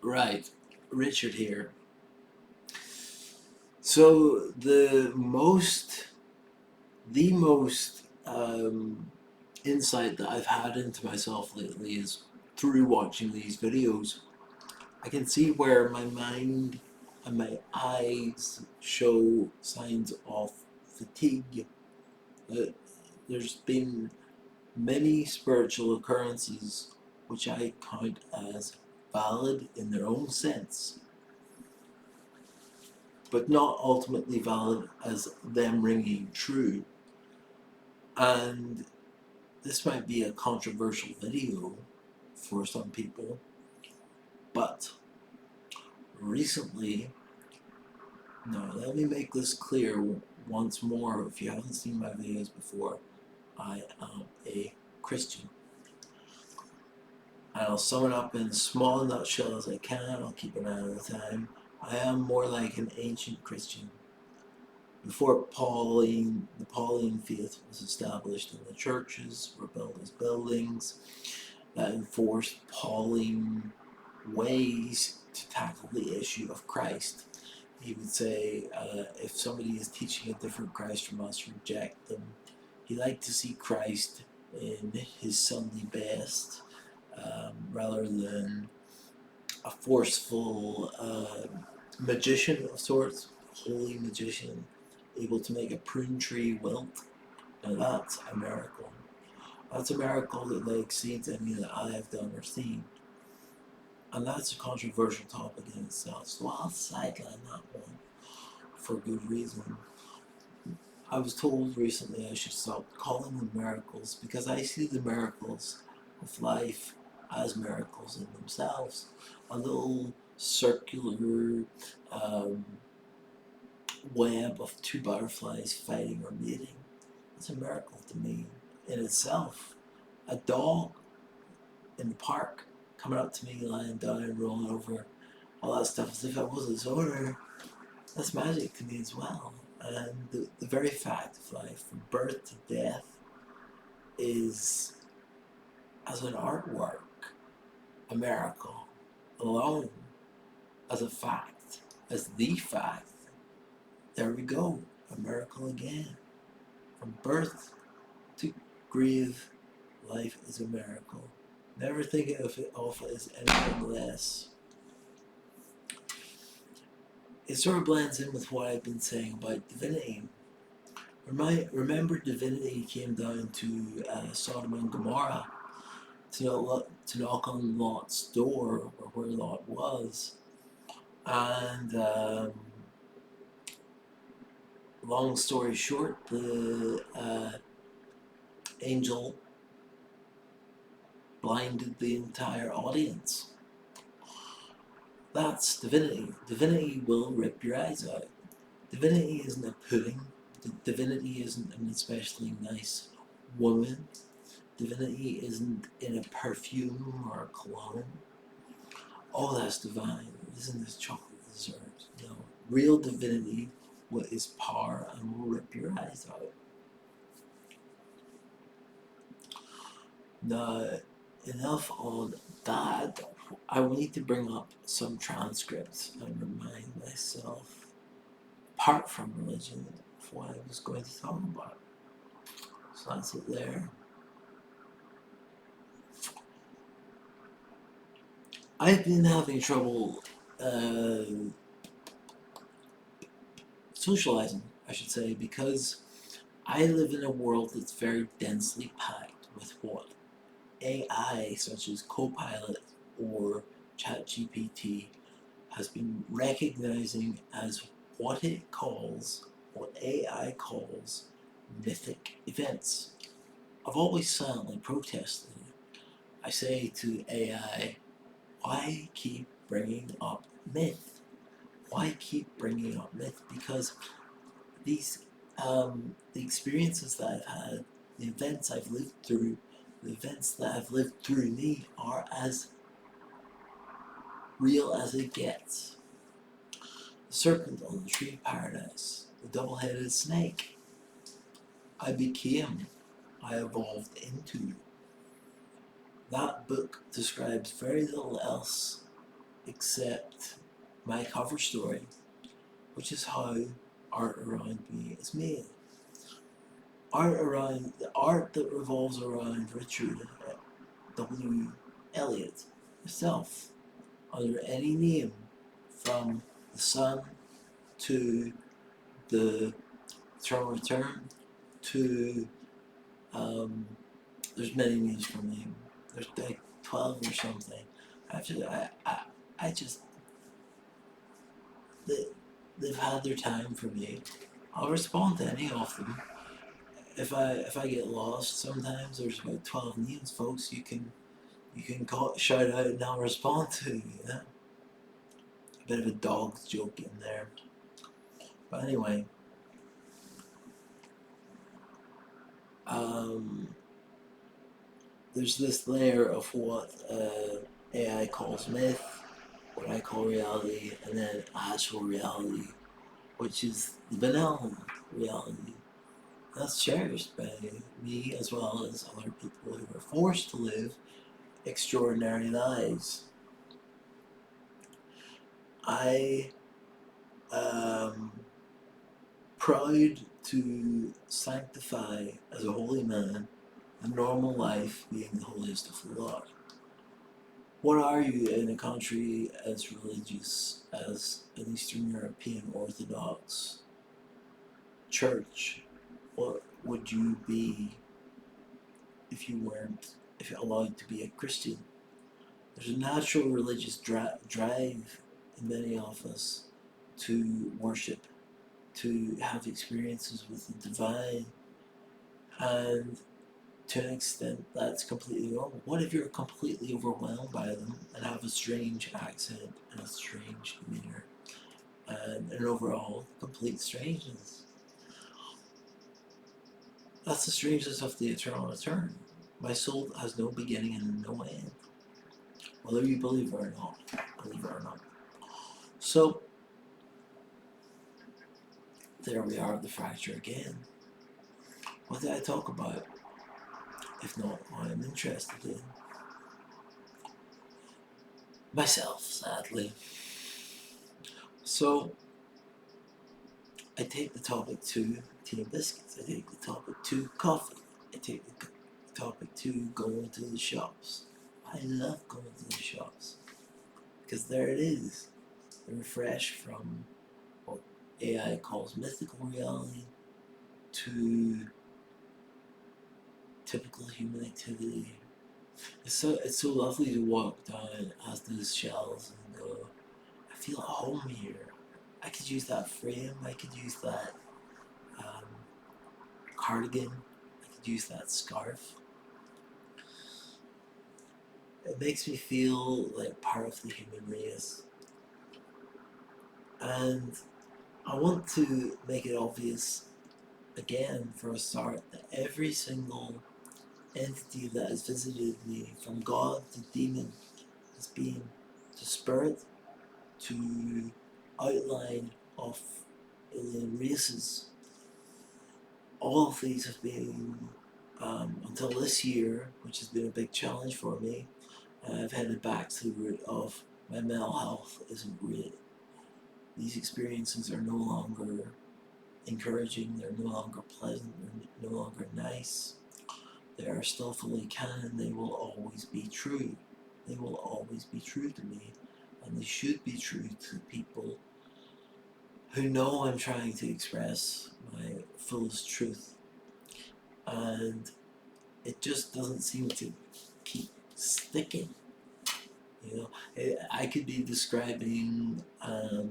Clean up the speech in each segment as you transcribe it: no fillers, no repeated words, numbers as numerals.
Right, Richard here. So the most insight that I've had into myself lately is through watching these videos. I can see where my mind and my eyes show signs of fatigue. Uh, there's been many spiritual occurrences which I count as valid in their own sense, but not ultimately valid as them ringing true. And this might be a controversial video for some people, but recently, no, let me make this clear once more. If you haven't seen my videos before, I am a Christian. I'll sum it up in as small a nutshell as I can. I'll keep it out of the time. I am more like an ancient Christian. Before the Pauline faith was established, and the churches were built as buildings that enforced Pauline ways to tackle the issue of Christ. He would say, if somebody is teaching a different Christ from us, reject them. He liked to see Christ in his Sunday best, rather than a forceful magician of sorts, holy magician, able to make a prune tree wilt. Now that's a miracle. That's a miracle that exceeds any that I have done or seen. And that's a controversial topic in itself, so I'll sideline that one for good reason. I was told recently I should stop calling them miracles because I see the miracles of life as miracles in themselves. A little circular um, web of two butterflies fighting or mating. It's a miracle to me in itself. A dog in the park coming up to me, lying down and rolling over, all that stuff as if I was his owner. That's magic to me as well. And the very fact of life, from birth to death, is, as an artwork, a miracle alone, as a fact, as the fact. There we go, a miracle again. From birth to grave, life is a miracle. Never think of it as anything less. It sort of blends in with what I've been saying about divinity. Remember, divinity came down to Sodom and Gomorrah to knock on Lot's door, or where Lot was, and long story short, the angel blinded the entire audience. That's divinity. Divinity will rip your eyes out. Divinity isn't a pudding. Divinity isn't an especially nice woman. Divinity isn't in a perfume or a cologne. All that's divine. Isn't this chocolate dessert? No. Real divinity is power and will rip your eyes out. Now, enough on that. I will need to bring up some transcripts and remind myself, apart from religion, of what I was going to talk about. So that's it there. I've been having trouble socializing, I should say, because I live in a world that's very densely packed with what AI, such as Copilot or ChatGPT, has been recognizing as what AI calls mythic events. I've always silently protested it. I say to AI, why keep bringing up myth? Why keep bringing up myth? Because these, the experiences that I've had, the events I've lived through, the events that have lived through me are as real as it gets. The serpent on the tree of paradise, the double-headed snake. I evolved into. That book describes very little else accept my cover story, which is how art around me is made. The art that revolves around Richard W. Elliot himself, under any name, from the sun to the Eternal Return to there's many names from him. There's like 12 or something. I just they, they've had their time for me. I'll respond to any of them. If I get lost, sometimes there's about 12 names, folks. You can shout out and I'll respond to. You know, a bit of a dog's joke in there. But anyway, um, there's this layer of what AI calls myth, what I call reality, and then actual reality, which is the benevolent reality. That's cherished by me as well as other people who are forced to live extraordinary lives. I am proud to sanctify as a holy man a normal life being the holiest of the lot. What are you in a country as religious as an Eastern European Orthodox church? What would you be if you weren't if you're allowed to be a Christian? There's a natural religious drive in many of us to worship, to have experiences with the divine, and to an extent that's completely normal. What if you're completely overwhelmed by them and have a strange accent and a strange demeanor and an overall complete strangeness? That's the strangeness of the eternal return. My soul has no beginning and no end, whether you believe it or not. So there we are, the fracture again. What did I talk about? If not, what I'm interested in. Myself, sadly. So I take the topic to tea and biscuits. I take the topic to coffee. I take the topic to going to the shops. I love going to the shops because there it is. The refresh from what AI calls mythical reality to typical human activity. It's so lovely to walk down past those shelves and go, I feel at home here. I could use that frame. I could use that um, cardigan. I could use that scarf. It makes me feel like part of the human race. And I want to make it obvious again for a start that every single entity that has visited me, from God to demon, has been to spirit to outline of alien races. All of these have been, until this year, which has been a big challenge for me, I've headed back to the root of my mental health isn't great. These experiences are no longer encouraging, they're no longer pleasant, they're no longer nice. They are still fully canon, they will always be true. They will always be true to me, and they should be true to people who know I'm trying to express my fullest truth. And it just doesn't seem to keep sticking. You know, I could be describing a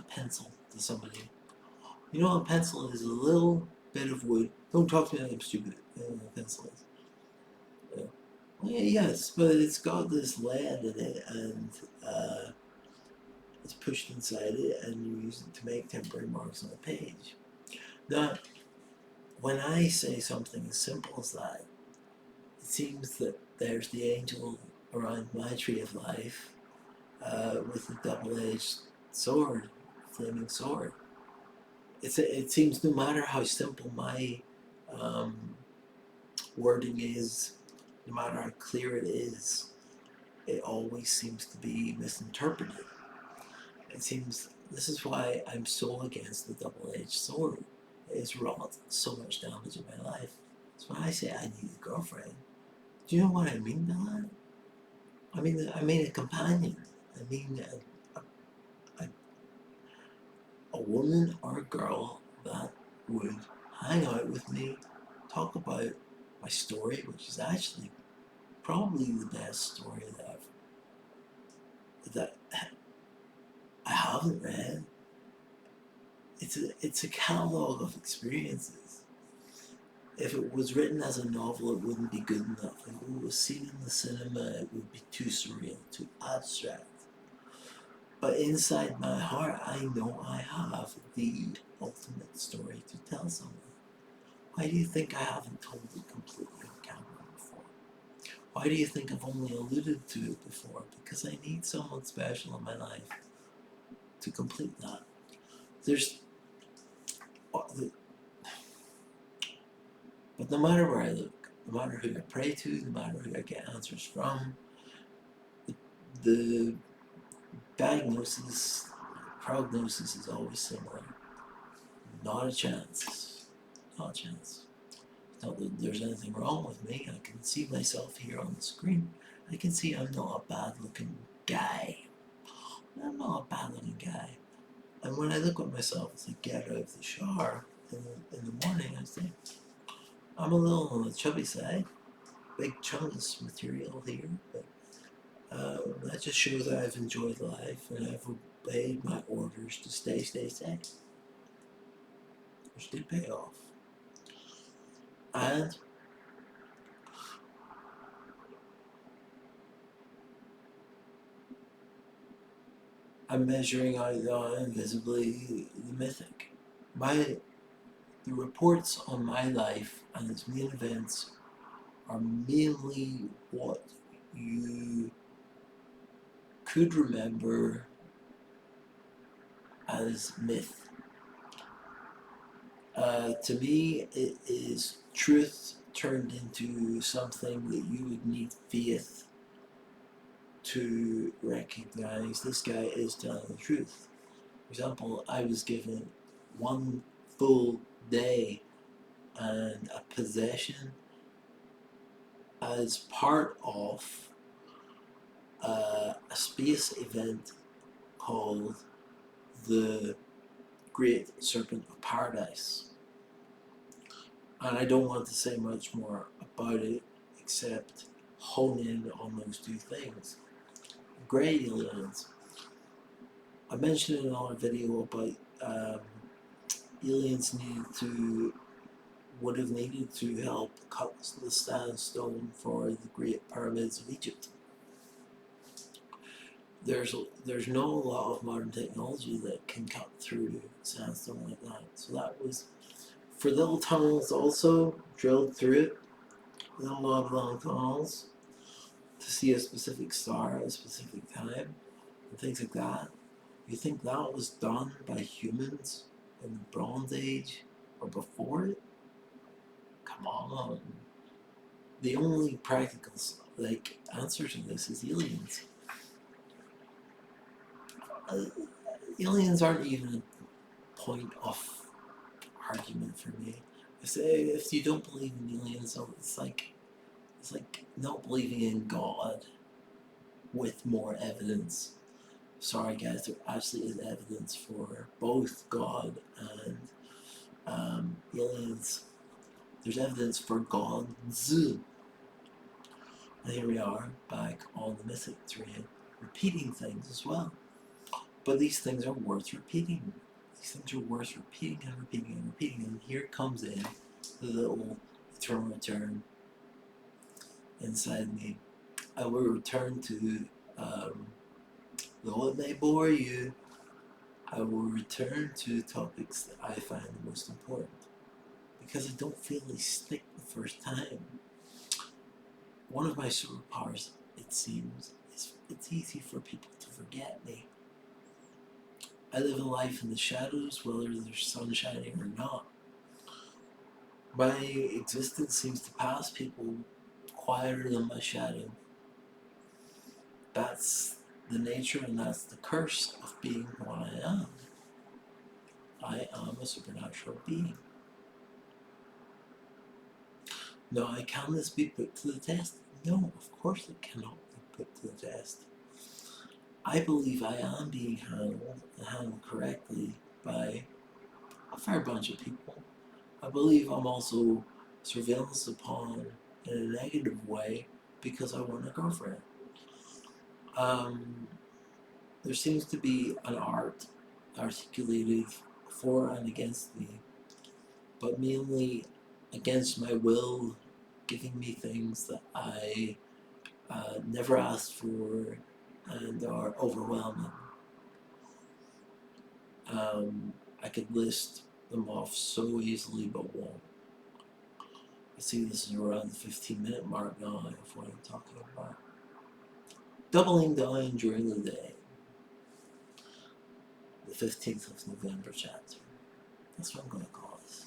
pencil to somebody. You know, a pencil is a little bit of wood. Don't talk to me like I'm stupid. You know what a pencil is. Well, yes, but it's got this lead in it, and it's pushed inside it, and you use it to make temporary marks on a page. Now, when I say something as simple as that, it seems that there's the angel around my tree of life with a double-edged sword, flaming sword. It seems no matter how simple my um, wording is, no matter how clear it is, it always seems to be misinterpreted. It seems this is why I'm so against the double-edged sword. It's wrought so much damage in my life. That's why I say I need a girlfriend. Do you know what I mean by that? I mean a companion. I mean a woman or a girl that would hang out with me, talk about my story, which is actually probably the best story that I haven't read. It's a catalogue of experiences. If it was written as a novel, it wouldn't be good enough. If it was seen in the cinema, it would be too surreal, too abstract. But inside my heart, I know I have the ultimate story to tell someone. Why do you think I haven't told it completely on camera before? Why do you think I've only alluded to it before? Because I need someone special in my life to complete that. There's, but no matter where I look, no matter who I pray to, no matter who I get answers from, the diagnosis, prognosis is always similar. Not a chance. Not a chance. Not that there's anything wrong with me. I can see myself here on the screen. I can see I'm not a bad looking guy. I'm not a bad looking guy. And when I look at myself as I get out of the shower in the morning, I say, I'm a little on the chubby side. Big chunks material here, but that just shows that I've enjoyed life and I've obeyed my orders to stay, which did pay off. And I'm measuring out invisibly the mythic. The reports on my life and its main events are mainly what you could remember as myth. To me, it is truth turned into something that you would need faith to recognize this guy is telling the truth. For example, I was given one full day and a possession as part of a space event called the Great Serpent of Paradise. And I don't want to say much more about it except hone in on those two things. Grey aliens. I mentioned in another video about aliens would have needed to help cut the sandstone for the Great Pyramids of Egypt. There's no lot of modern technology that can cut through sandstone like that. So that was for little tunnels also drilled through it. A lot of long tunnels to see a specific star at a specific time and things like that. You think that was done by humans in the Bronze Age or before it? Come on. The only practical answer to this is aliens. Aliens aren't even a point of argument for me. If you don't believe in aliens, it's like not believing in God with more evidence. Sorry guys, there actually is evidence for both God and aliens. There's evidence for gods. And here we are, back on the mythic train, repeating things as well. But these things are worth repeating. These things are worth repeating and repeating and repeating. And here comes in the little eternal return inside me. I will return to, though it may bore you, I will return to topics that I find the most important. Because I don't feel they stick the first time. One of my superpowers, it seems, is it's easy for people to forget me. I live a life in the shadows, whether there's sun shining or not. My existence seems to pass people quieter than my shadow. That's the nature and that's the curse of being what I am. I am a supernatural being. Now, can this be put to the test? No, of course it cannot be put to the test. I believe I am being handled correctly by a fair bunch of people. I believe I'm also surveillance upon in a negative way because I want a girlfriend. Um, there seems to be an art articulated for and against me, but mainly against my will, giving me things that I never asked for and are overwhelming. I could list them off so easily, but won't. I see this is around the 15-minute mark now of what I'm talking about. Doubling down during the day. The 15th of November chapter. That's what I'm going to call this.